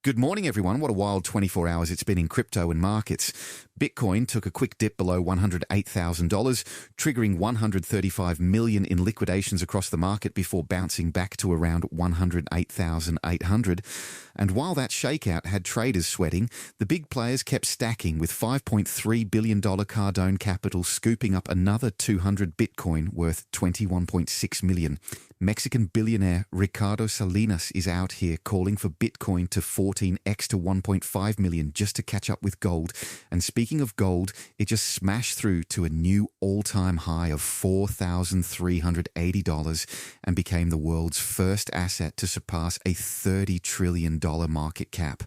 Good morning, everyone. What a wild 24 hours it's been in crypto and markets. Bitcoin took a quick dip below $108,000, triggering $135 million in liquidations across the market before bouncing back to around $108,800. And while that shakeout had traders sweating, the big players kept stacking, with $5.3 billion Cardone Capital scooping up another 200 Bitcoin worth $21.6 million. Mexican billionaire Ricardo Salinas is out here calling for Bitcoin to 14x to 1.5 million just to catch up with gold. And speaking of gold, it just smashed through to a new all-time high of $4,380 and became the world's first asset to surpass a $30 trillion market cap.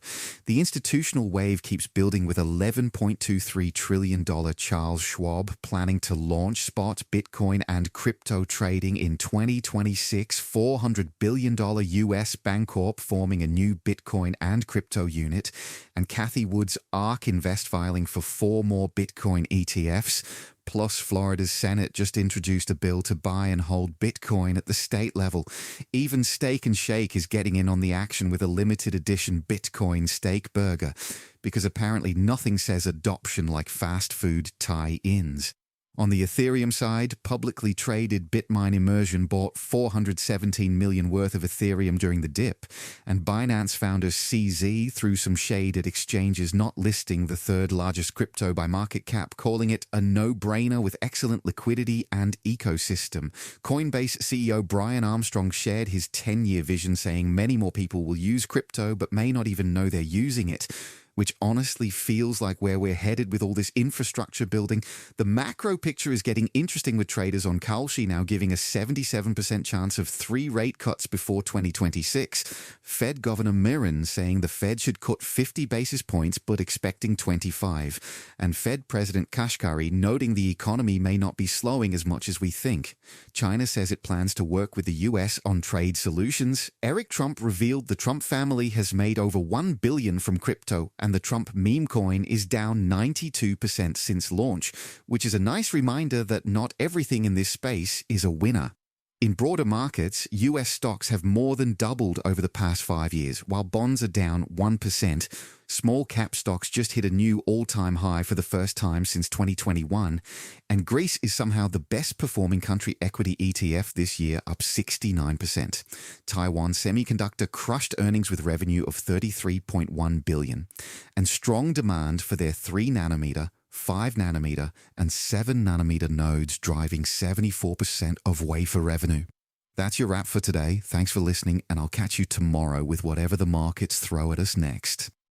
The institutional wave keeps building, with $11.23 trillion Charles Schwab planning to launch spot Bitcoin and crypto trading in 2026. $400 billion US Bancorp forming a new Bitcoin and crypto unit, and Cathie Wood's ARK Invest filing for 4 more Bitcoin ETFs. Plus, Florida's Senate just introduced a bill to buy and hold Bitcoin at the state level. Even Steak and Shake is getting in on the action with a limited edition Bitcoin Steakburger, because apparently nothing says adoption like fast food tie-ins. On the Ethereum side, publicly traded Bitmine Immersion bought $417 million worth of Ethereum during the dip, and Binance founder CZ threw some shade at exchanges not listing the third largest crypto by market cap, calling it a no-brainer with excellent liquidity and ecosystem. Coinbase CEO Brian Armstrong shared his 10-year vision, saying many more people will use crypto but may not even know they're using it, which honestly feels like where we're headed with all this infrastructure building. The macro picture is getting interesting, with traders on Kalshi now giving a 77% chance of 3 rate cuts before 2026. Fed Governor Mirren saying the Fed should cut 50 basis points but expecting 25. And Fed President Kashkari noting the economy may not be slowing as much as we think. China says it plans to work with the US on trade solutions. Eric Trump revealed the Trump family has made over $1 billion from crypto, and the Trump meme coin is down 92% since launch, which is a nice reminder that not everything in this space is a winner. In broader markets, US stocks have more than doubled over the past 5 years, while bonds are down 1%. Small cap stocks just hit a new all-time high for the first time since 2021, and Greece is somehow the best performing country equity ETF this year, up 69%. Taiwan Semiconductor crushed earnings with revenue of $33.1 billion, and strong demand for their 3nm, 5nm, and 7nm nodes driving 74% of wafer revenue. That's your wrap for today. Thanks for listening, and I'll catch you tomorrow with whatever the markets throw at us next.